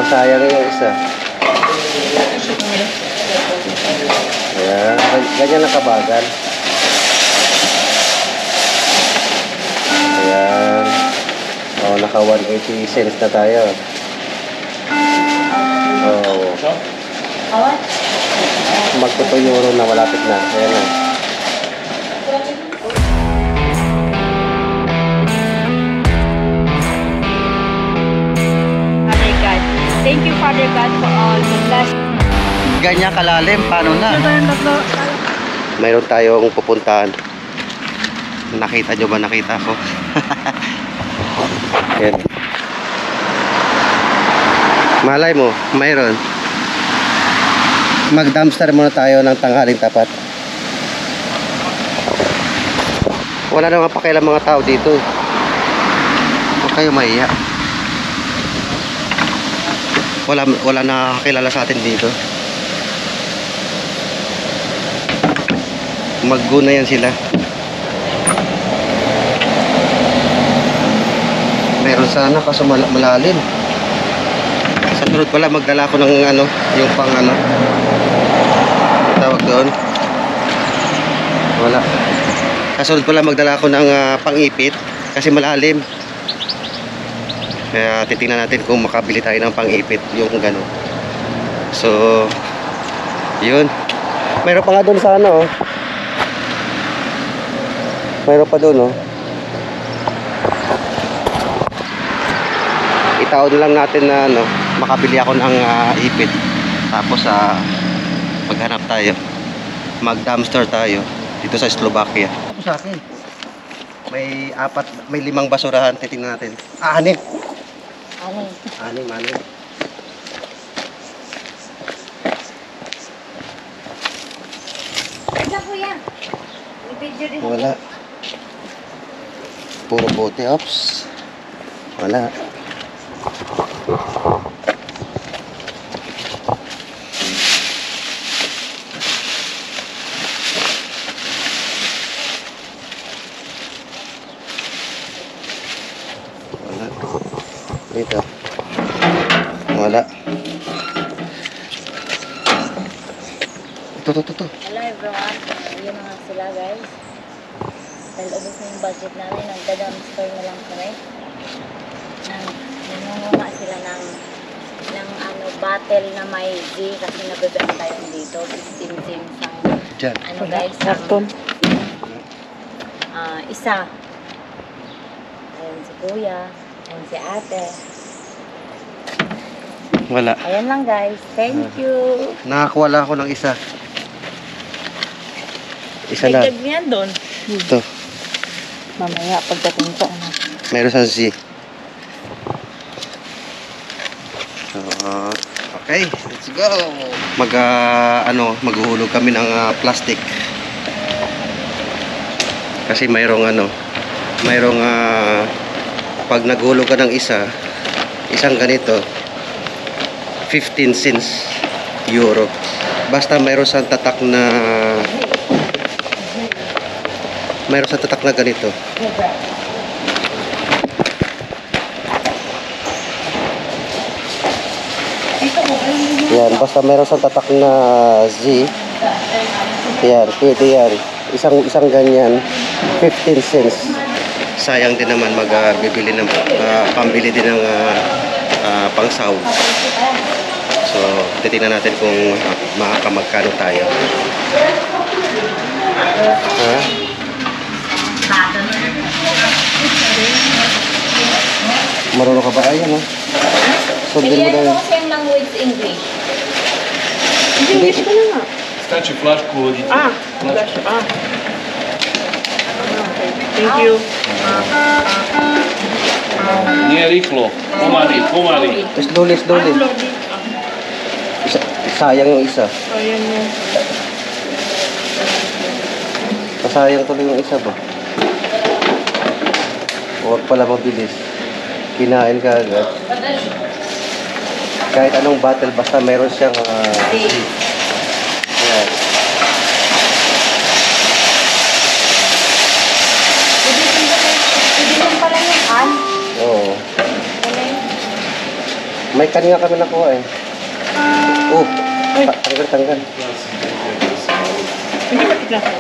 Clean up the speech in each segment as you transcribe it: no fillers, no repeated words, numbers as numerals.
masayang yung isa. Ayan, ganyan lang kabagal. Ayan. O, naka 180 cents na tayo. O, magto 2 euro na, malapit na. Ayan na. Thank you, Father God, for all the blessings. Ganyan kalalim, paano na? Mayroon tayong pupuntahan. Nakita nyo ba? Nakita ko. Yan. Malay mo, mayroon. Mag-dumpster muna tayo ng tanghaling tapat. Wala naman pakialam mga tao dito. Huwag kayo mahiya. Wala nakakilala sa atin dito. Mag-go na yan sila. Meron sana kaso malalim. Sa sunod pala magdala ko ng ano, yung pang ano, tawag doon. Wala. Sa sunod pala magdala ko ng pang-ipit kasi malalim. Kaya titingnan natin kung makabili tayo ng pang-ipit, yung gano'n. So, yun. Mayroon pa nga doon sa ano, oh. Mayroon pa doon, oh. Itaon lang natin na ano, makabili ako ng ipit. Tapos maghanap tayo. Mag-dumpster tayo dito sa Slovakia. Sa akin. May 5 basurahan, titingnan natin. 6. Anim. Wala. Puro bote, ops. Wala. Dito. Wala. Ito. Hello everyone. Yun na nga sila guys. Dahil ubos na yung budget namin, nagda-dumpster na lang kami. Nangunga sila ng ano, bottle na may Z kasi nabibenta yun dito. 15 cents ang Diyan. ano guys, karton. Isa. Ayan si kuya. Ayan si ate. Wala. Ayan lang guys. Thank you. Nakakuha ako ng isa. Isa lang. Dagdag niyan doon. Ito. Mamaya pagdating ko ano. Meron sa Z. So, okay, let's go. Maghuhulog kami ng plastic. Kasi mayroong pag naghulog ka ng isang ganito, 15 cents euro. Basta mayroon sa tatak na ganito. Yan, basta mayroon sa tatak na Z. Yan, pwede yan. Isang ganyan, 15 cents. Sayang din naman magbibili ng pambili din ng pangsahog. So, titingnan natin kung makakamagkano tayo. Ha? Marunong ka ba? Ayan, oh. Sundin mo daw yun. Same language English. English ka na nga. Ставьте флажку, водите. Flash. Thank you. Не рихло. Помали. Slowly. Sayang yung isa. Ayan mo. Masayang tuloy yung isa ba? Huwag pala mabilis. Kinain ka agad. Kahit anong bottle, basta meron siyang ayan. Pwede lang pala yung an. Oo. May kanina kami nakuha eh. Oh, tanggal. Hindi ba tignan ko?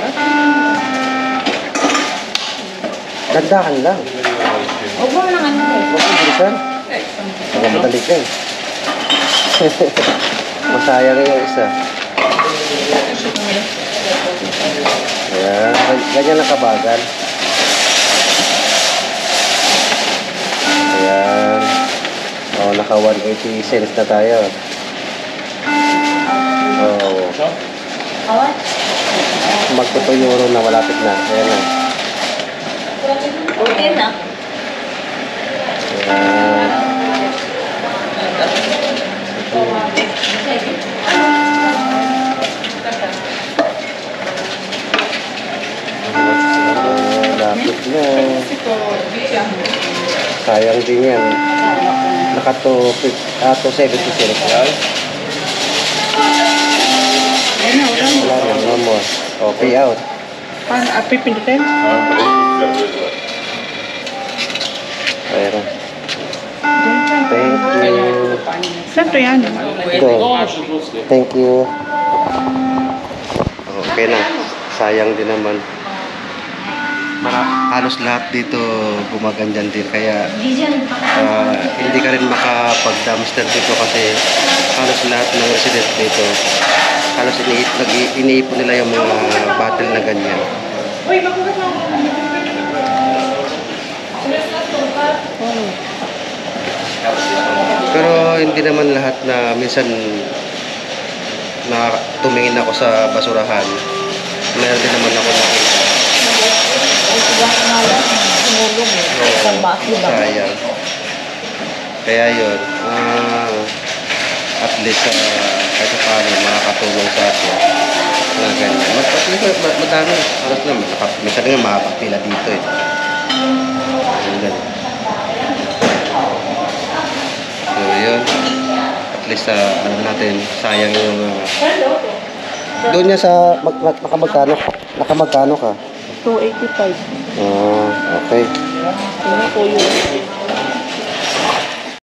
Dandahan lang. Huwag mo lang ano eh. Huwag mo bilisan. Huwag madali ka eh. Masayang yung isa. Ayan, ganyan lang kabagal. Ayan. Oh, naka 180 cents na tayo. Oh, Awan? magto euro na malapit na. Ayan na. Okay na. Ayan. Lapit na. Sayang din yan. Naka 270 cents. Wala na, no more. Oh, pay out. Paano? Pipindutin? Ayan. Thank you. Saan to yan? Ito. Thank you. Okay na. Sayang din naman. Halos lahat dito gumaganyan din. Kaya hindi ka rin makapag-dumpster dito kasi halos lahat ng resident dito halos iniipon nila yung mga bottle na ganyan. Pero hindi naman lahat na minsan na tumingin ako sa basurahan. Meron din naman ako nakita. Sayang. Kaya yun, at least kahit paano makakatulong sa atin na ganyan. Madami, halos naman. Minsan nga makakapila dito eh. Ganyan. So yun, at least alam natin, sayang yung doon niya sa nakamagkano ka? 285. Okay. Ano po yun?